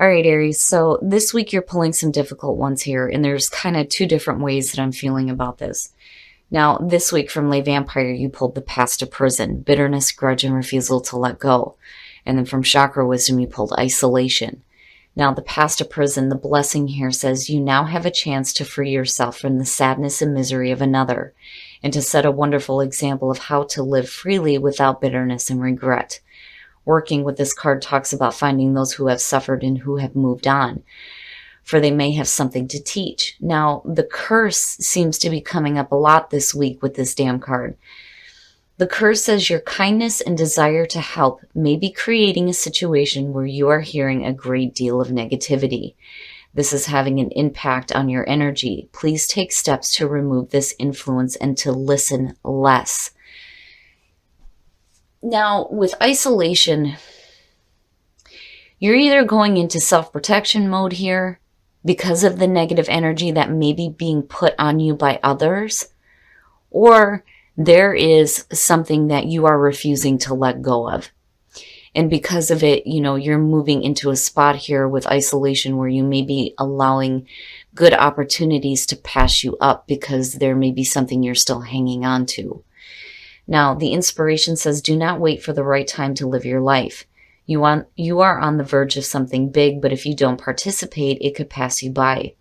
All right, Aries. So this week you're pulling some difficult ones here, and there's kind of two different ways that I'm feeling about this. Now, this week from Lay Vampire, you pulled the past to prison, bitterness, grudge, and refusal to let go. And then from Chakra Wisdom, you pulled isolation. Now, the past to prison, the blessing here says you now have a chance to free yourself from the sadness and misery of another, and to set a wonderful example of how to live freely without bitterness and regret. Working with this card talks about finding those who have suffered and who have moved on, for they may have something to teach. Now, the curse seems to be coming up a lot this week with this damn card. The curse says your kindness and desire to help may be creating a situation where you are hearing a great deal of negativity. This is having an impact on your energy. Please take steps to remove this influence and to listen less. Now, with isolation, you're either going into self-protection mode here because of the negative energy that may be being put on you by others, or there is something that you are refusing to let go of. And because of it, you're moving into a spot here with isolation where you may be allowing good opportunities to pass you up because there may be something you're still hanging on to. Now, the inspiration says, do not wait for the right time to live your life. You are on the verge of something big, but if you don't participate, it could pass you by.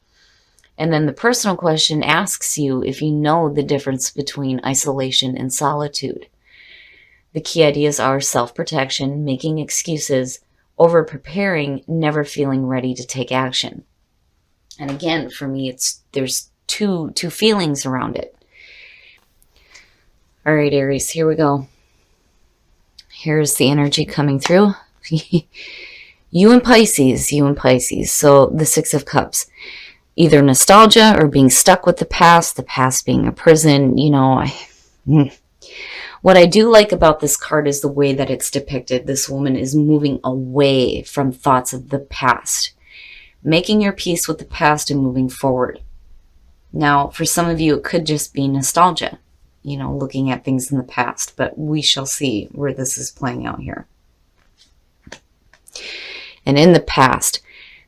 And then the personal question asks you if you know the difference between isolation and solitude. The key ideas are self-protection, making excuses, over-preparing, never feeling ready to take action. And again, for me, there's two feelings around it. All right, Aries, here we go. Here's the energy coming through. You and Pisces. So the Six of Cups. Either nostalgia or being stuck with the past being a prison. What I do like about this card is the way that it's depicted. This woman is moving away from thoughts of the past, making your peace with the past and moving forward. Now, for some of you, it could just be nostalgia, looking at things in the past, but we shall see where this is playing out here. And in the past,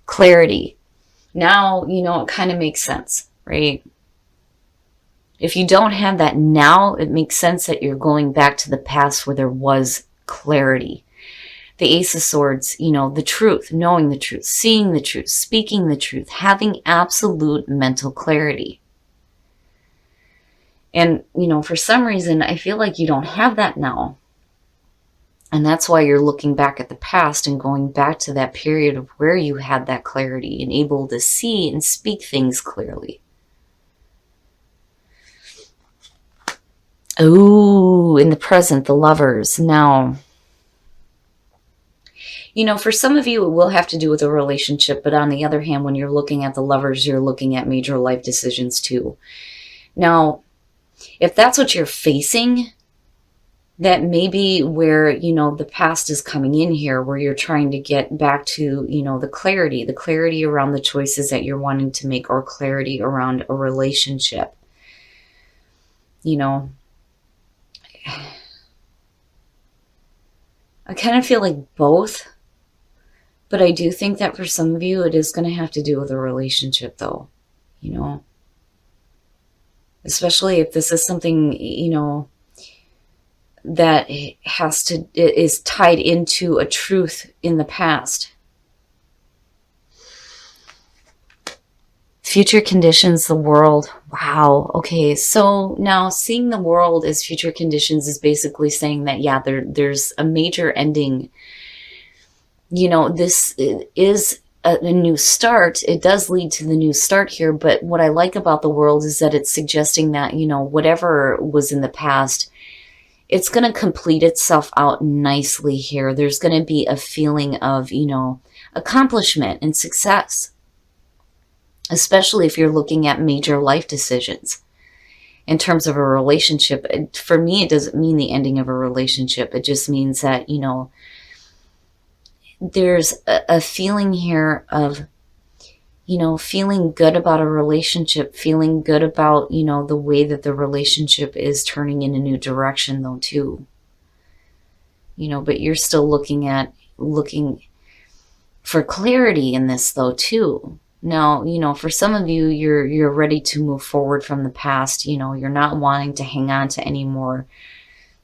clarity. Now, it kind of makes sense, right? If you don't have that now, it makes sense that you're going back to the past where there was clarity. The Ace of Swords, the truth, knowing the truth, seeing the truth, speaking the truth, having absolute mental clarity. And, for some reason, I feel like you don't have that now. And that's why you're looking back at the past and going back to that period of where you had that clarity and able to see and speak things clearly. Oh, in the present, the Lovers. Now, for some of you, it will have to do with a relationship. But on the other hand, when you're looking at the Lovers, you're looking at major life decisions too. Now, if that's what you're facing, that may be where, the past is coming in here, where you're trying to get back to, the clarity around the choices that you're wanting to make, or clarity around a relationship. I kind of feel like both, but I do think that for some of you, it is going to have to do with a relationship though, especially if this is something, that is tied into a truth in the past. Future conditions, the world. Wow. Okay. So now seeing the world as future conditions is basically saying that, yeah, there's a major ending. This is a new start. It does lead to the new start here. But what I like about the world is that it's suggesting that, whatever was in the past, it's going to complete itself out nicely here. There's going to be a feeling of, accomplishment and success, especially if you're looking at major life decisions. In terms of a relationship, for me, it doesn't mean the ending of a relationship. It just means that, there's a feeling here of, feeling good about a relationship, feeling good about, the way that the relationship is turning in a new direction though too. But you're still looking for clarity in this though too. Now, for some of you, you're ready to move forward from the past. You're not wanting to hang on to any more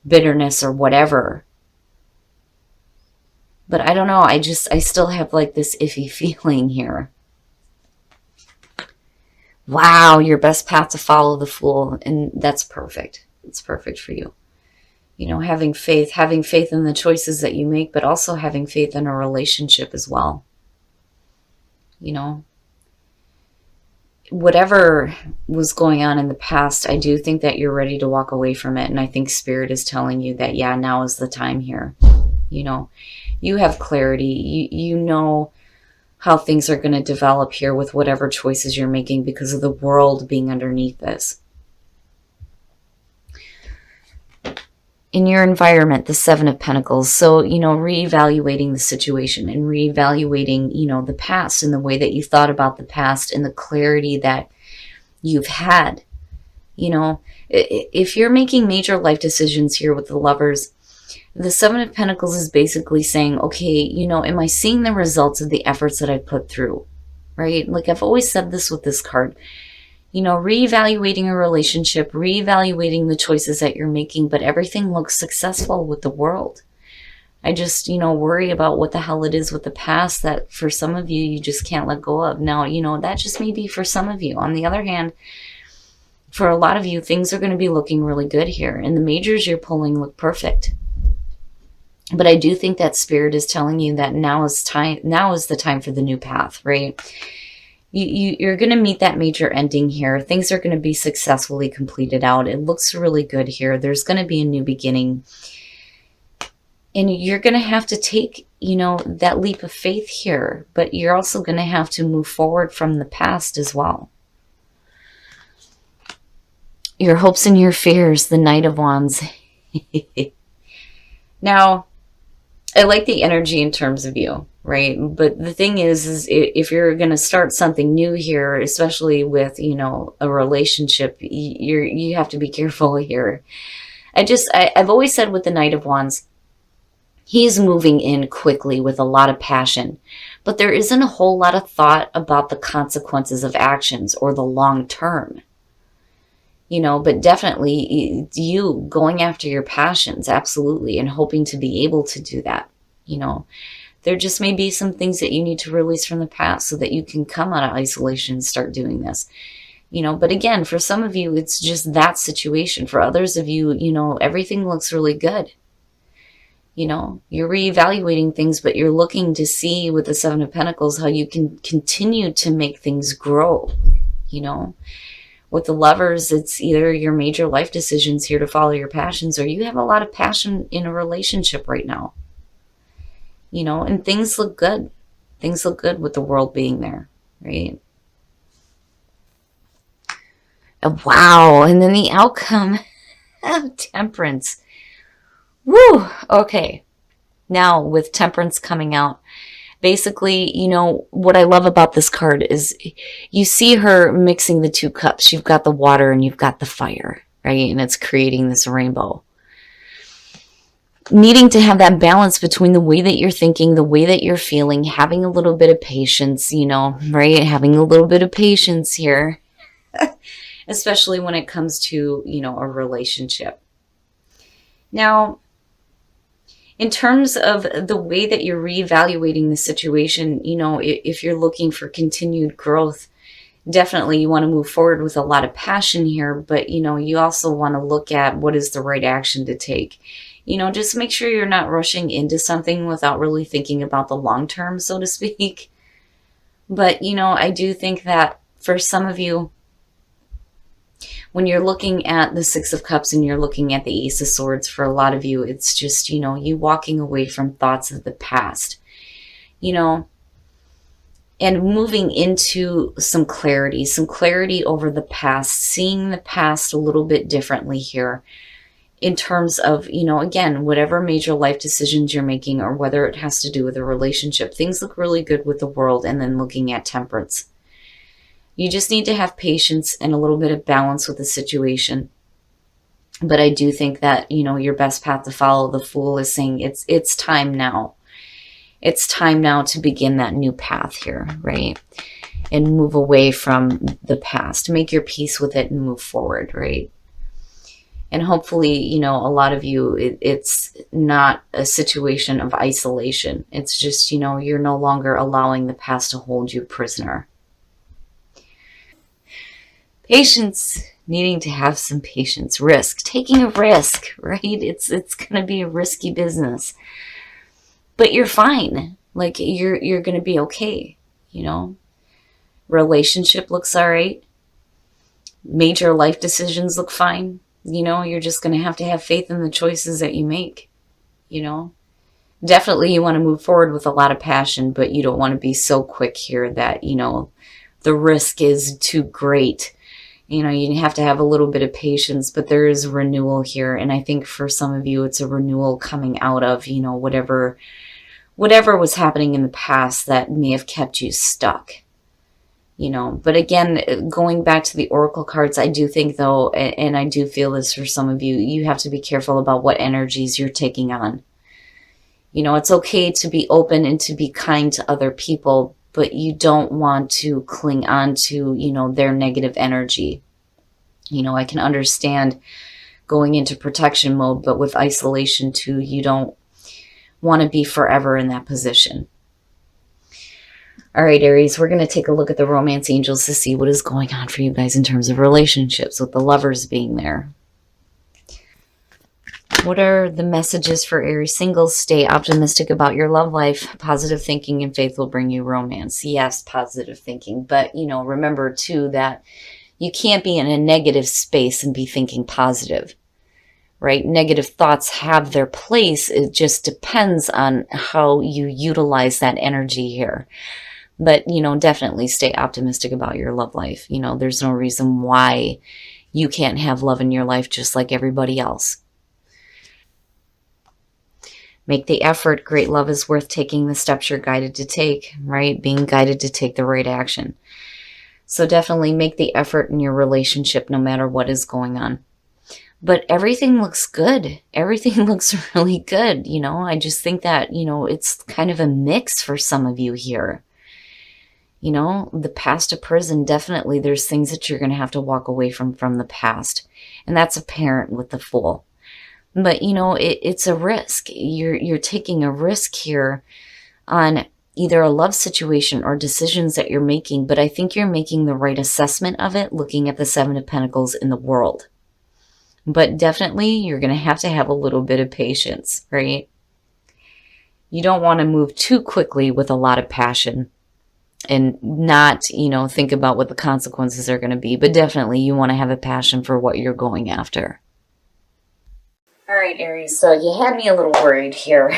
bitterness or whatever. But I don't know, I still have like this iffy feeling here. Wow, your best path to follow, the Fool, and that's perfect. It's perfect for you. Having faith in the choices that you make, but also having faith in a relationship as well. Whatever was going on in the past, I do think that you're ready to walk away from it. And I think Spirit is telling you that, yeah, now is the time here. You have clarity. You know how things are going to develop here with whatever choices you're making because of the world being underneath this. In your environment, the Seven of Pentacles. So, reevaluating the situation and reevaluating, the past and the way that you thought about the past and the clarity that you've had. If you're making major life decisions here with the Lovers, the Seven of Pentacles is basically saying, okay, am I seeing the results of the efforts that I put through, right? Like I've always said this with this card, reevaluating a relationship, reevaluating the choices that you're making, but everything looks successful with the world. I just, worry about what the hell it is with the past that for some of you, you just can't let go of. Now, that just may be for some of you. On the other hand, for a lot of you, things are going to be looking really good here. And the majors you're pulling look perfect. But I do think that Spirit is telling you that now is the time for the new path, right? You're going to meet that major ending here. Things are going to be successfully completed out. It looks really good here. There's going to be a new beginning. And you're going to have to take, that leap of faith here. But you're also going to have to move forward from the past as well. Your hopes and your fears, the Knight of Wands. Now, I like the energy in terms of you, right? But the thing is if you're going to start something new here, especially with, a relationship, you have to be careful here. I've always said with the Knight of Wands, he's moving in quickly with a lot of passion, but there isn't a whole lot of thought about the consequences of actions or the long term. But definitely you going after your passions, absolutely, and hoping to be able to do that. There just may be some things that you need to release from the past so that you can come out of isolation and start doing this. But again, for some of you, it's just that situation. For others of you, everything looks really good. You're reevaluating things, but you're looking to see with the Seven of Pentacles how you can continue to make things grow, With the Lovers, it's either your major life decisions here to follow your passions, or you have a lot of passion in a relationship right now. And things look good. Things look good with the World being there, right? Wow. And then the outcome of Temperance. Woo. Okay. Now with Temperance coming out, basically, what I love about this card is you see her mixing the two cups. You've got the water and you've got the fire, right? And it's creating this rainbow. Needing to have that balance between the way that you're thinking, the way that you're feeling, having a little bit of patience, right? Having a little bit of patience here, especially when it comes to, a relationship. Now, in terms of the way that you're reevaluating the situation, if you're looking for continued growth, definitely you want to move forward with a lot of passion here, but, you also want to look at what is the right action to take. Just make sure you're not rushing into something without really thinking about the long term, so to speak. But, I do think that for some of you, when you're looking at the Six of Cups and you're looking at the Ace of Swords, for a lot of you, it's just, you walking away from thoughts of the past, and moving into some clarity over the past, seeing the past a little bit differently here in terms of, again, whatever major life decisions you're making or whether it has to do with a relationship. Things look really good with the World, and then looking at Temperance. You just need to have patience and a little bit of balance with the situation. But I do think that, your best path to follow, the Fool, is saying it's time now. It's time now to begin that new path here, right? And move away from the past. Make your peace with it and move forward, right? And hopefully, you know, a lot of you, it's not a situation of isolation. It's just, you know, you're no longer allowing the past to hold you prisoner. Patience, needing to have some patience. Risk, taking a risk, right? It's going to be a risky business. But you're fine. Like you're going to be okay, you know? Relationship looks all right. Major life decisions look fine. You know, you're just going to have faith in the choices that you make, you know? Definitely you want to move forward with a lot of passion, but you don't want to be so quick here that, you know, the risk is too great. You know, you have to have a little bit of patience, but there is renewal here. And I think for some of you, it's a renewal coming out of, you know, whatever was happening in the past that may have kept you stuck. You know, but again, going back to the oracle cards, I do think though, and I do feel this for some of you, you have to be careful about what energies you're taking on. You know, it's okay to be open and to be kind to other people, but you don't want to cling on to, you know, their negative energy. You know, I can understand going into protection mode, but with isolation too, you don't want to be forever in that position. All right, Aries, we're going to take a look at the romance angels to see what is going on for you guys in terms of relationships, with the lovers being there. What are the messages for Aries singles? Stay optimistic about your love life. Positive thinking and faith will bring you romance. Yes, positive thinking. But, you know, remember, too, that you can't be in a negative space and be thinking positive, right? Negative thoughts have their place. It just depends on how you utilize that energy here. But, you know, definitely stay optimistic about your love life. You know, there's no reason why you can't have love in your life just like everybody else. Make the effort. Great love is worth taking the steps you're guided to take, right? Being guided to take the right action. So definitely make the effort in your relationship no matter what is going on. But everything looks good. Everything looks really good. You know, I just think that, you know, it's kind of a mix for some of you here. You know, the past of prison, definitely there's things that you're going to have to walk away from the past. And that's apparent with the Fool. But, you know, it's a risk. You're taking a risk here on either a love situation or decisions that you're making. But I think you're making the right assessment of it, looking at the Seven of Pentacles in the world. But definitely you're going to have a little bit of patience, right? You don't want to move too quickly with a lot of passion and not, you know, think about what the consequences are going to be. But definitely you want to have a passion for what you're going after. All right, Aries, so you had me a little worried here.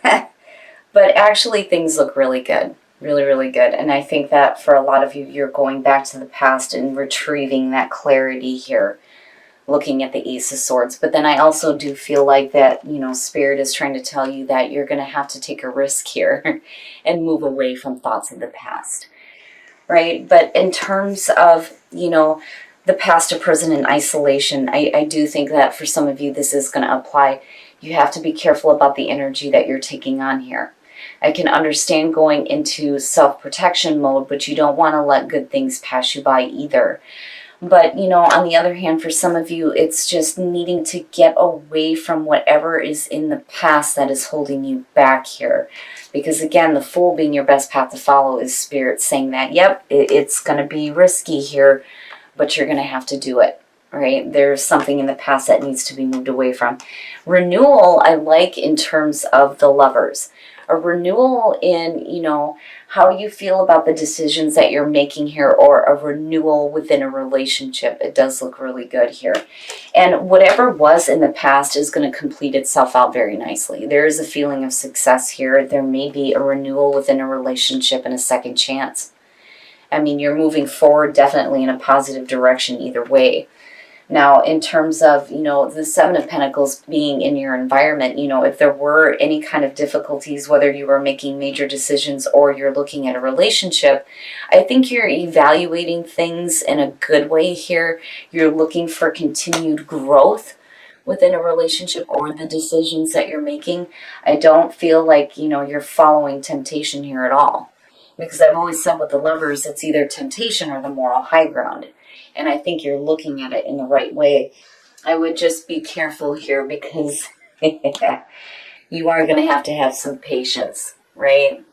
But actually things look really good. Really, really good. And I think that for a lot of you, you're going back to the past and retrieving that clarity here, looking at the Ace of Swords. But then I also do feel like that, you know, Spirit is trying to tell you that you're going to have to take a risk here and move away from thoughts of the past, right? But in terms of, you know, the past of prison and isolation, I do think that for some of you, this is going to apply. You have to be careful about the energy that you're taking on here. I can understand going into self-protection mode, but you don't want to let good things pass you by either. But, you know, on the other hand, for some of you, it's just needing to get away from whatever is in the past that is holding you back here. Because, again, the Fool being your best path to follow is Spirit saying that, yep, it's going to be risky here, but you're going to have to do it, right? There's something in the past that needs to be moved away from. Renewal, I like in terms of the lovers. A renewal in, you know, how you feel about the decisions that you're making here, or a renewal within a relationship. It does look really good here. And whatever was in the past is going to complete itself out very nicely. There is a feeling of success here. There may be a renewal within a relationship and a second chance. I mean, you're moving forward definitely in a positive direction either way. Now, in terms of, you know, the Seven of Pentacles being in your environment, you know, if there were any kind of difficulties, whether you were making major decisions or you're looking at a relationship, I think you're evaluating things in a good way here. You're looking for continued growth within a relationship or the decisions that you're making. I don't feel like, you're following temptation here at all. Because I've always said with the Lovers, it's either temptation or the moral high ground. And I think you're looking at it in the right way. I would just be careful here because you are going to have some patience, right?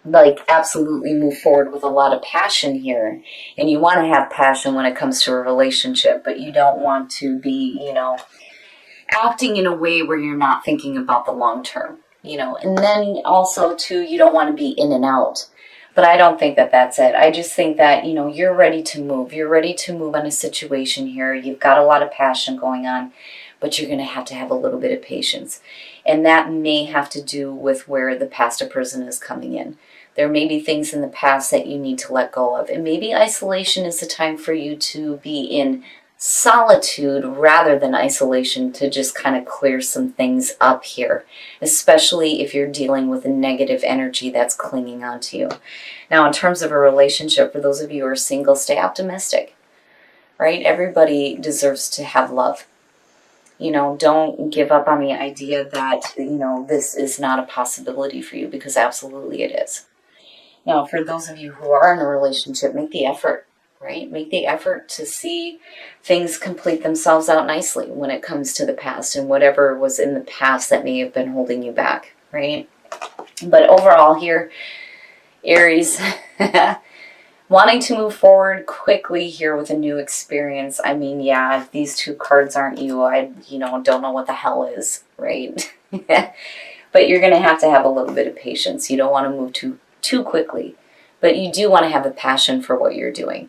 Like, absolutely move forward with a lot of passion here. And you want to have passion when it comes to a relationship, but you don't want to be, acting in a way where you're not thinking about the long term, And then also, too, you don't want to be in and out. But I don't think that that's it. I just think that, you're ready to move. You're ready to move on a situation here. You've got a lot of passion going on, but you're going to have a little bit of patience. And that may have to do with where the past person is coming in. There may be things in the past that you need to let go of. And maybe isolation is the time for you to be in solitude rather than isolation, to just kind of clear some things up here, especially if you're dealing with a negative energy that's clinging onto you. Now, in terms of a relationship, for those of you who are single, stay optimistic, right? Everybody deserves to have love. Don't give up on the idea that, this is not a possibility for you, because absolutely it is. Now, for those of you who are in a relationship, make the effort, right? Make the effort to see things complete themselves out nicely when it comes to the past and whatever was in the past that may have been holding you back, right? But overall here, Aries, wanting to move forward quickly here with a new experience. I mean, yeah, if these two cards aren't you, I, don't know what the hell is, right? But you're going to have a little bit of patience. You don't want to move too quickly, but you do want to have a passion for what you're doing.